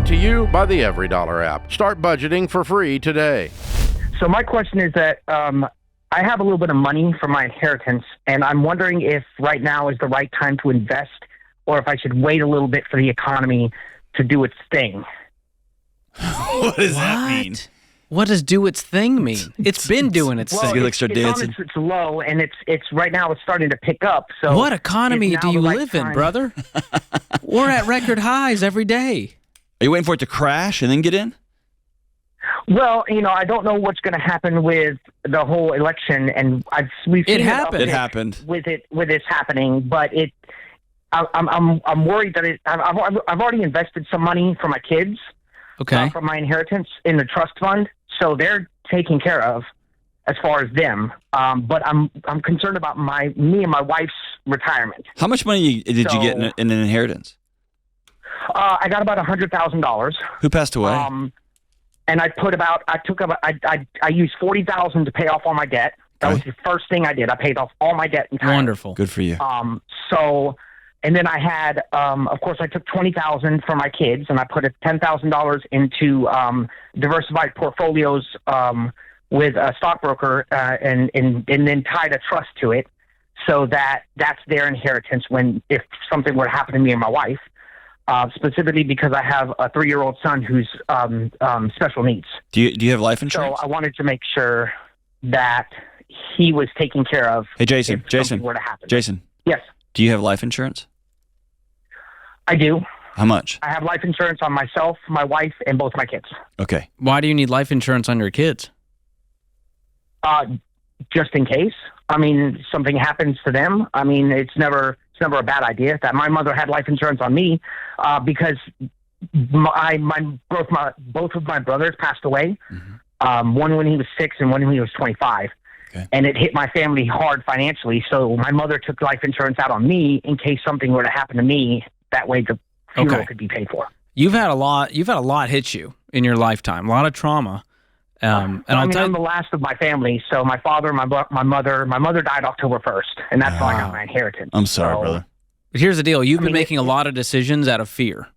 Brought to you by the Every Dollar app. Start budgeting for free today. So my question is that I have a little bit of money from my inheritance, and I'm wondering if right now is the right time to invest, or if I should wait a little bit for the economy to do its thing. What does that mean? What does do its thing mean? It's been doing its thing. It's dancing. It's low, and it's right now it's starting to pick up. So what economy do you live in, brother? We're at record highs every day. Are you waiting for it to crash and then get in? Well, I don't know what's going to happen with the whole election, and we've seen It happened. It happened with this happening, but I'm worried that I've already invested some money for my kids, from my inheritance in the trust fund, so they're taken care of as far as them. But I'm concerned about me and my wife's retirement. How much money did you get in an inheritance? I got about $100,000. Who passed away? And I used $40,000 to pay off all my debt. That was the first thing I did. I paid off all my debt entirely. Wonderful. Good for you. And then I had, of course, I took $20,000 for my kids, and I put $10,000 into diversified portfolios with a stockbroker, and then tied a trust to it, so that's their inheritance if something were to happen to me and my wife. Specifically because I have a 3-year-old son who's special needs. Do you have life insurance? So I wanted to make sure that he was taken care of. Hey, Jason. If something were to happen. Jason. Yes. Do you have life insurance? I do. How much? I have life insurance on myself, my wife, and both my kids. Okay. Why do you need life insurance on your kids? Just in case. I mean, something happens to them. I mean, it's never a bad idea. That my mother had life insurance on me because both of my brothers passed away. Mm-hmm. One when he was 6 and one when he was 25. Okay. And it hit my family hard financially. So my mother took life insurance out on me in case something were to happen to me. That way the funeral could be paid for. You've had a lot hit you in your lifetime. A lot of trauma. And I'm the last of my family. So my father, my mother died October 1st, and that's how I got my inheritance. I'm sorry, brother. But here's the deal. You've been making a lot of decisions out of fear.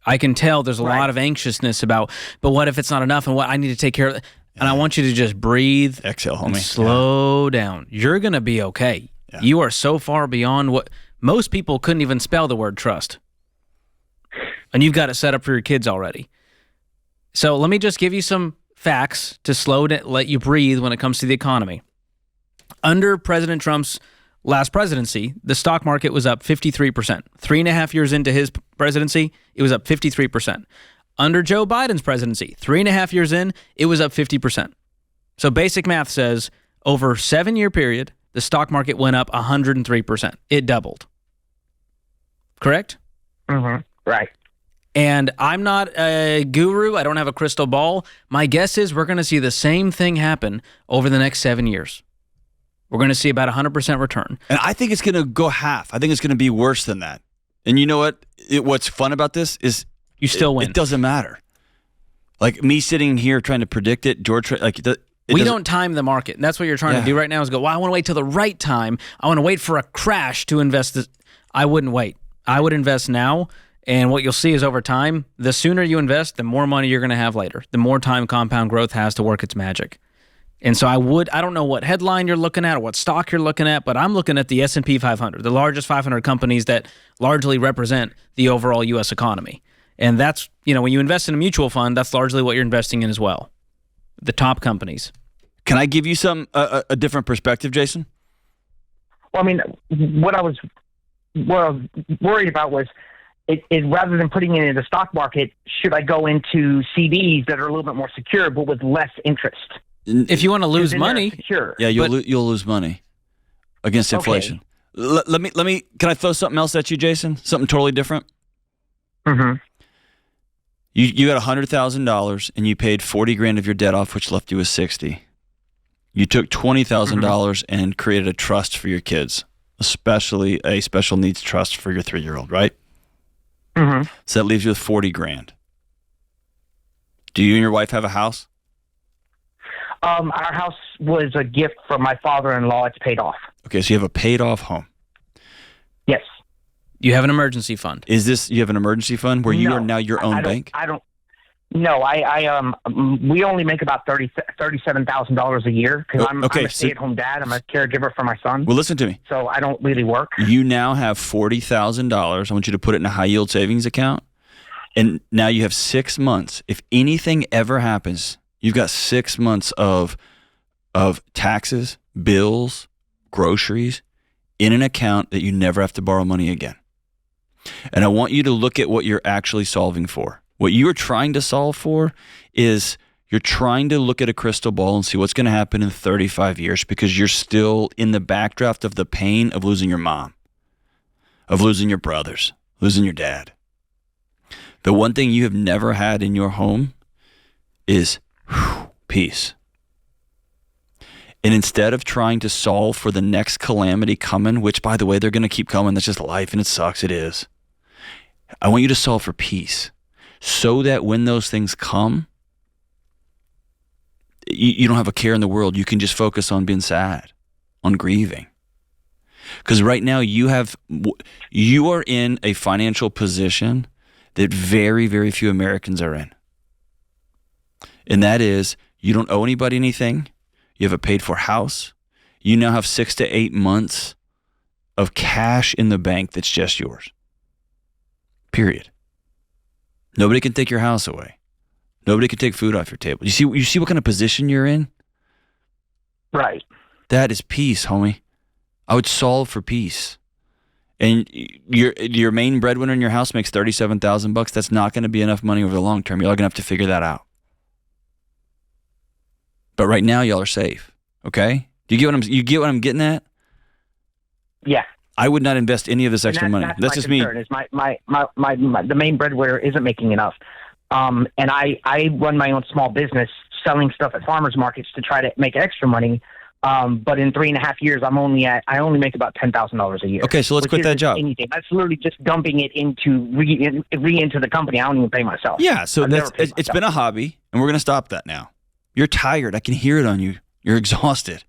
I can tell there's a lot of anxiousness about, but what if it's not enough, and what I need to take care of it. And I want you to just breathe. Exhale, homie. Slow down. You're going to be okay. Yeah. You are so far beyond what most people couldn't even spell the word trust. And you've got it set up for your kids already. So let me just give you some facts to let you breathe when it comes to the economy. Under President Trump's last presidency, the stock market was up 53%. 3.5 years into his presidency, it was up 53%. Under Joe Biden's presidency, 3.5 years in, it was up 50%. So basic math says over a 7-year period, the stock market went up 103%. It doubled. Correct? Mm-hmm. Right. And I'm not a guru. I don't have a crystal ball. My guess is we're going to see the same thing happen over the next 7 years. We're going to see about 100% return. And I think it's going to go half. I think it's going to be worse than that. And you know what? What's fun about this is you still win. It doesn't matter. Like me sitting here trying to predict it, George. We don't time the market. And that's what you're trying to do right now is go, well, I want to wait till the right time. I want to wait for a crash to invest. I wouldn't wait. I would invest now. And what you'll see is over time, the sooner you invest, the more money you're going to have later. The more time compound growth has to work its magic. And so I don't know what headline you're looking at or what stock you're looking at, but I'm looking at the S&P 500, the largest 500 companies that largely represent the overall U.S. economy. And that's, when you invest in a mutual fund, that's largely what you're investing in as well. The top companies. Can I give you a different perspective, Jason? Well, I mean, what I was worried about was, it rather than putting it in the stock market, should I go into CDs that are a little bit more secure but with less interest? If you want to lose money, you'll lose money against inflation. Okay. Let me. Can I throw something else at you, Jason? Something totally different. Mm-hmm. You got $100,000 and you paid $40,000 of your debt off, which left you with $60,000. You took $20,000 and created a trust for your kids, especially a special needs trust for your 3-year-old, right? Mm-hmm. So that leaves you with $40,000. Do you and your wife have a house? Our house was a gift from my father-in-law. It's paid off. Okay, so you have a paid-off home. Yes. You have an emergency fund. You have an emergency fund where you No, are now your own bank? I don't. No, we only make about $37,000 a year because I'm a stay-at-home dad. I'm a caregiver for my son. Well, listen to me. So I don't really work. You now have $40,000. I want you to put it in a high-yield savings account. And now you have 6 months. If anything ever happens, you've got 6 months of taxes, bills, groceries in an account that you never have to borrow money again. And I want you to look at what you're actually solving for. What you are trying to solve for is you're trying to look at a crystal ball and see what's going to happen in 35 years because you're still in the backdraft of the pain of losing your mom, of losing your brothers, losing your dad. The one thing you have never had in your home is peace. And instead of trying to solve for the next calamity coming, which, by the way, they're going to keep coming, that's just life and it sucks, it is. I want you to solve for peace so that when those things come, you don't have a care in the world. You can just focus on being sad, on grieving. Because right now you are in a financial position that very, very few Americans are in. And that is, you don't owe anybody anything. You have a paid-for house. You now have 6 to 8 months of cash in the bank that's just yours. Period. Nobody can take your house away. Nobody can take food off your table. You see what kind of position you're in? Right. That is peace, homie. I would solve for peace. And your main breadwinner in your house makes $37,000. That's not going to be enough money over the long term. You're going to have to figure that out. But right now, y'all are safe. Okay? Do you get what I'm getting at? Yeah. I would not invest any of this extra money. That's just me. Is the main breadwinner isn't making enough. And I run my own small business selling stuff at farmers markets to try to make extra money. But in 3.5 years, I only make about $10,000 a year. Okay, so let's quit that job. Anything. That's literally just dumping it into the company. I don't even pay myself. Yeah, so it's been a hobby, and we're going to stop that now. You're tired. I can hear it on you. You're exhausted.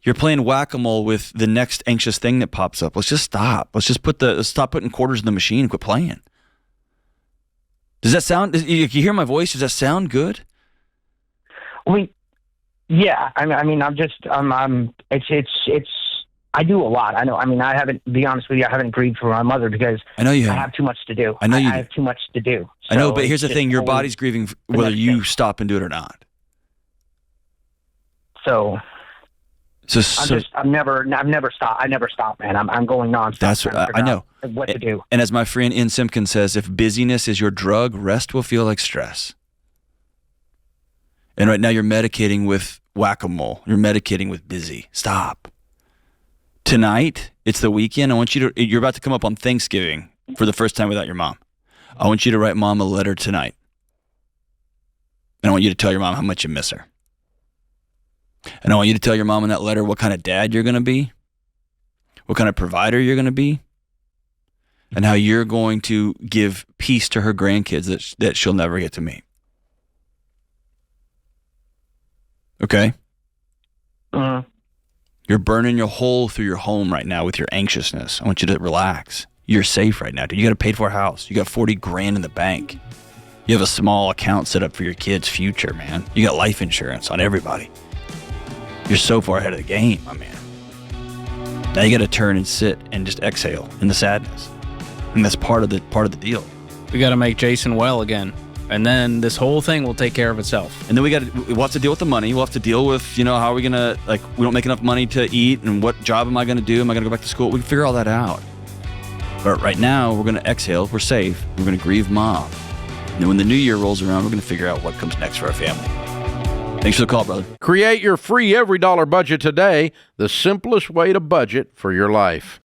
You're playing whack-a-mole with the next anxious thing that pops up. Let's just stop. Let's just stop putting quarters in the machine and quit playing. Does that sound? You hear my voice? Does that sound good? I mean, yeah. I do a lot. I know. I mean, be honest with you, I haven't grieved for my mother because I know you I have too much to do. I know you I have too much to do. I know, but here's the thing: your body's grieving whether you stop and do it or not. So I've never stopped. I never stop, man. I'm going nonstop. That's what I know. What to do? And as my friend Ian Simpkins says, if busyness is your drug, rest will feel like stress. And right now you're medicating with whack-a-mole. You're medicating with busy. Stop. Tonight, it's the weekend. You're about to come up on Thanksgiving for the first time without your mom. I want you to write mom a letter tonight. And I want you to tell your mom how much you miss her. And I want you to tell your mom in that letter what kind of dad you're going to be, what kind of provider you're going to be, and how you're going to give peace to her grandkids that she'll never get to meet. Okay? You're burning your hole through your home right now with your anxiousness. I want you to relax. You're safe right now, dude. You got a paid-for house. You got $40,000 in the bank. You have a small account set up for your kid's future, man. You got life insurance on everybody. You're so far ahead of the game, my man. Now you got to turn and sit and just exhale in the sadness, and that's part of the deal. We got to make Jason well again, and then this whole thing will take care of itself. And then we'll have to deal with the money. We'll have to deal with how are we gonna we don't make enough money to eat, and what job am I gonna do? Am I gonna go back to school? We can figure all that out. But right now we're gonna exhale. We're safe. We're gonna grieve mom. And then when the new year rolls around, we're gonna figure out what comes next for our family. Thanks for the call, brother. Create your free every dollar budget today, the simplest way to budget for your life.